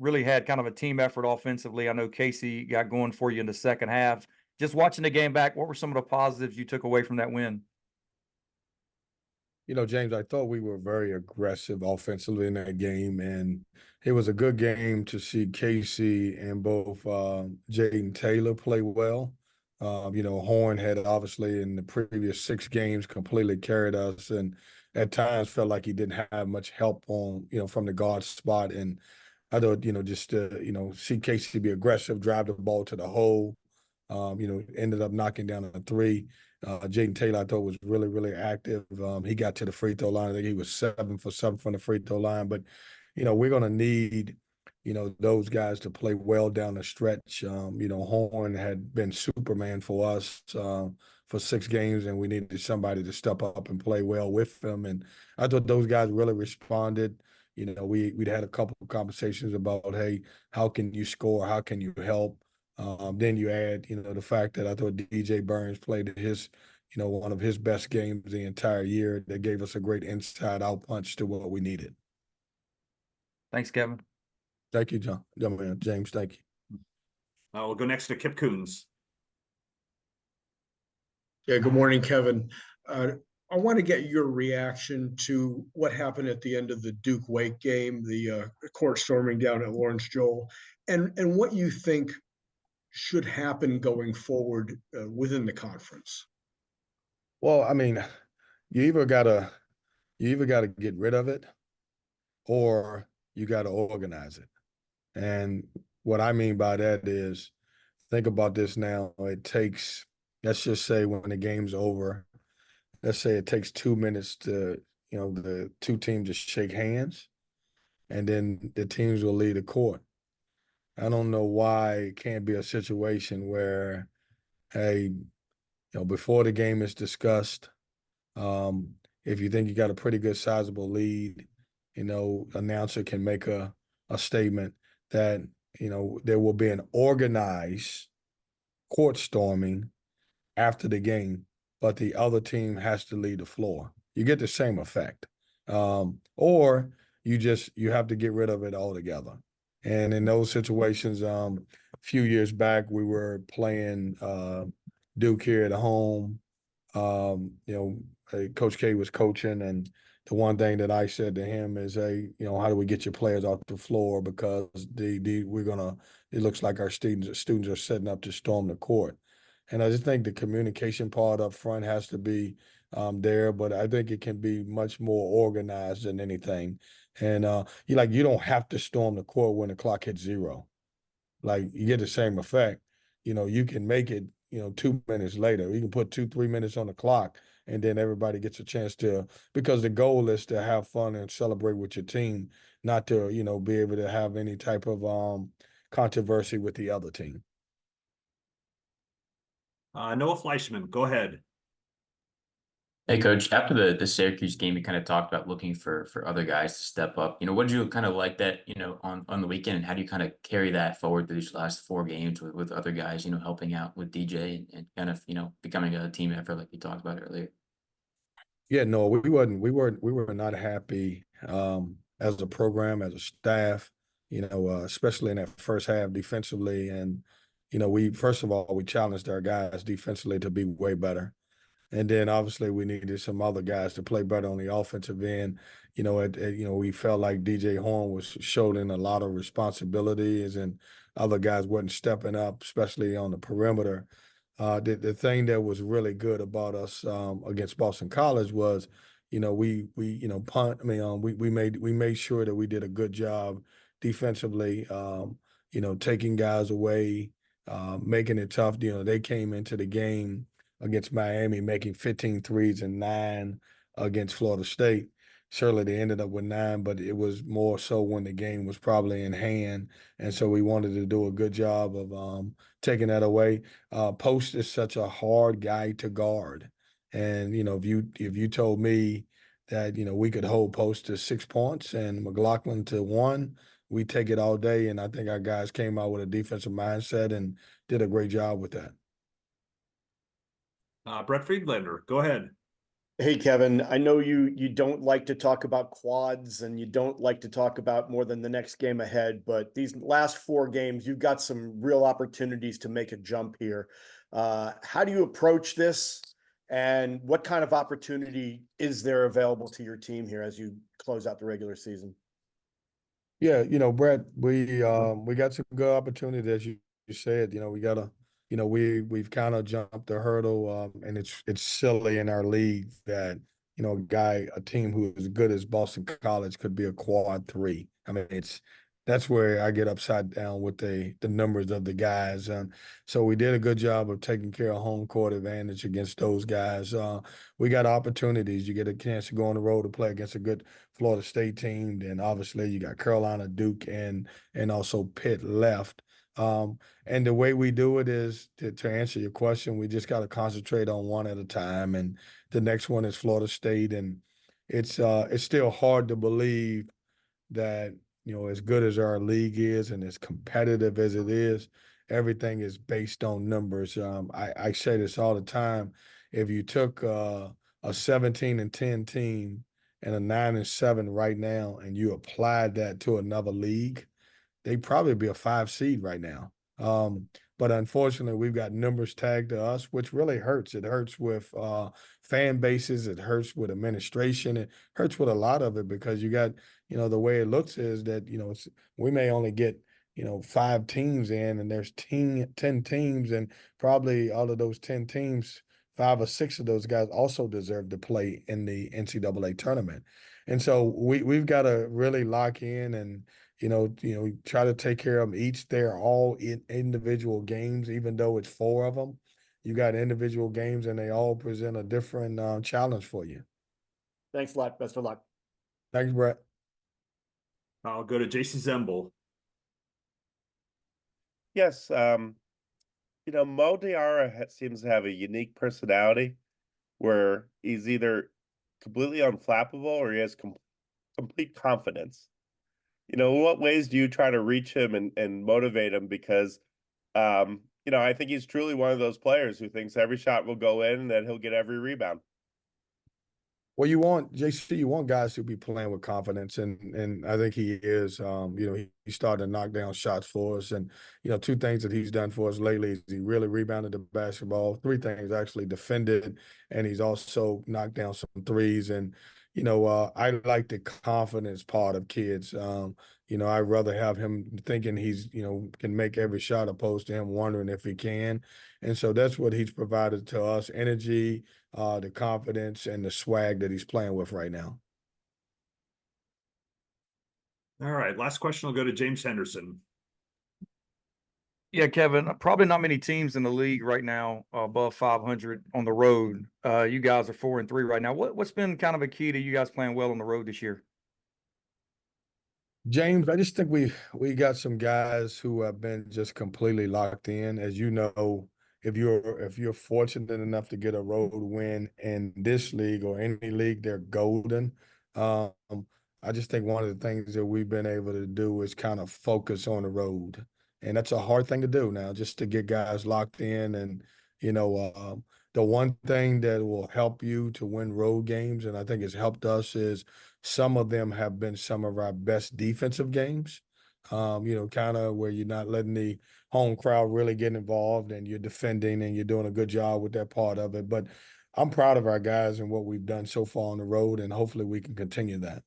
really had kind of a team effort offensively. I know Casey got going for you in the second half. Just watching the game back, what were some of the positives you took away from that win? James, I thought we were very aggressive offensively in that game, and it was a good game to see Casey and both Jaden Taylor play well. Horn had obviously in the previous 6 games completely carried us, and at times felt like he didn't have much help on, from the guard spot. And I thought, just to, see Casey be aggressive, drive the ball to the hole. Ended up knocking down a 3. Jaden Taylor, I thought, was really, really active. He got to the free throw line. I think he was 7 for 7 from the free throw line. But, we're going to need, those guys to play well down the stretch. Horn had been Superman for us for 6 games, and we needed somebody to step up and play well with them. And I thought those guys really responded. We'd had a couple of conversations about, hey, how can you score? How can you help? Then you add, the fact that I thought DJ Burns played his, one of his best games the entire year. That gave us a great inside-out punch to what we needed. Thanks, Kevin. Thank you, John. James, thank you. We'll go next to Kip Coons. Yeah, good morning, Kevin. I want to get your reaction to what happened at the end of the Duke-Wake game, the court storming down at Lawrence Joel, and what you think should happen going forward within the conference. Well, I mean, you either gotta get rid of it, or you gotta organize it. And what I mean by that is, think about this now. It takes, let's just say when the game's over, let's say it takes 2 minutes to, the 2 teams just shake hands, and then the teams will leave the court. I don't know why it can't be a situation where, hey, before the game is discussed, if you think you got a pretty good sizable lead, announcer can make a statement that, there will be an organized court storming after the game, but the other team has to leave the floor. You get the same effect. Or you have to get rid of it altogether. And in those situations, a few years back, we were playing Duke here at home. Coach K was coaching, and the one thing that I said to him is, hey, how do we get your players off the floor? Because it looks like our students are setting up to storm the court. And I just think the communication part up front has to be there, but I think it can be much more organized than anything. And you don't have to storm the court when the clock hits 0. Like, you get the same effect. You can make it, 2 minutes later. You can put 2-3 minutes on the clock, and then everybody gets a chance to, because the goal is to have fun and celebrate with your team, not to, be able to have any type of controversy with the other team. Noah Fleischman, go ahead. Hey, Coach. After the Syracuse game, you kind of talked about looking for other guys to step up. What did you kind of like that, on the weekend, and how do you kind of carry that forward through these last 4 games with other guys, helping out with DJ and kind of, becoming a team effort like you talked about earlier? Yeah, no, we were not happy as a program, as a staff, especially in that first half defensively. And, first of all, we challenged our guys defensively to be way better. And then obviously we needed some other guys to play better on the offensive end. We felt like DJ Horn was shouldering a lot of responsibilities, and other guys wasn't stepping up, especially on the perimeter. The thing that was really good about us against Boston College was, we made sure that we did a good job defensively, taking guys away, making it tough. They came into the game against Miami, making 15 threes and 9 against Florida State. Certainly they ended up with 9, but it was more so when the game was probably in hand. And so we wanted to do a good job of taking that away. Post is such a hard guy to guard. And, if you told me that, we could hold Post to 6 points and McLaughlin to 1, we take it all day. And I think our guys came out with a defensive mindset and did a great job with that. Brett Friedlander, go ahead. Hey, Kevin, I know you don't like to talk about quads and you don't like to talk about more than the next game ahead, but these last 4 games, you've got some real opportunities to make a jump here. How do you approach this? And what kind of opportunity is there available to your team here as you close out the regular season? Yeah, Brett, we got some good opportunity as you said. We gotta, we've kind of jumped the hurdle, and it's silly in our league that a team who is good as Boston College could be a quad three. I mean, that's where I get upside down with the numbers of the guys. So we did a good job of taking care of home court advantage against those guys. We got opportunities. You get a chance to go on the road to play against a good Florida State team. Then obviously you got Carolina, Duke, and also Pitt left. And the way we do it is to answer your question, we just got to concentrate on one at a time. And the next one is Florida State, and it's still hard to believe that as good as our league is and as competitive as it is, everything is based on numbers. I say this all the time. If you took a 17-10 team and a 9-7 right now, and you applied that to another league, they'd probably be a 5 seed right now. But unfortunately, we've got numbers tagged to us, which really hurts. It hurts with fan bases. It hurts with administration. It hurts with a lot of it because you got, the way it looks is that, we may only get, 5 teams in, and there's 10 teams, and probably all of those 10 teams, 5 or 6 of those guys also deserve to play in the NCAA tournament. And so we've got to really lock in and try to take care of them each. They're all in individual games, even though it's 4 of them. You got individual games, and they all present a different challenge for you. Thanks a lot. Best of luck. Thanks, Brett. I'll go to JC Zemble. Yes, Mo Diarra seems to have a unique personality where he's either completely unflappable or he has complete confidence. In what ways do you try to reach him and motivate him? Because, I think he's truly one of those players who thinks every shot will go in and that he'll get every rebound. Well, you want guys who be playing with confidence, and I think he is. He started to knock down shots for us, and 2 things that he's done for us lately is he really rebounded the basketball. 3 things actually: defended, and he's also knocked down some threes. And I like the confidence part of kids. I'd rather have him thinking he's can make every shot opposed to him wondering if he can. And so that's what he's provided to us: energy, the confidence, and the swag that he's playing with right now. All right, last question will go to James Henderson. Yeah, Kevin, probably not many teams in the league right now above 500 on the road. You guys are 4-3 right now. What's been kind of a key to you guys playing well on the road this year? James, I just think we got some guys who have been just completely locked in. As you know, if you're fortunate enough to get a road win in this league or any league, they're golden. Um, I just think one of the things that we've been able to do is kind of focus on the road, and that's a hard thing to do now, just to get guys locked in. And the one thing that will help you to win road games, and I think it's helped us, is some of them have been some of our best defensive games. Kind of where you're not letting the home crowd really get involved, and you're defending and you're doing a good job with that part of it. But I'm proud of our guys and what we've done so far on the road, and hopefully we can continue that.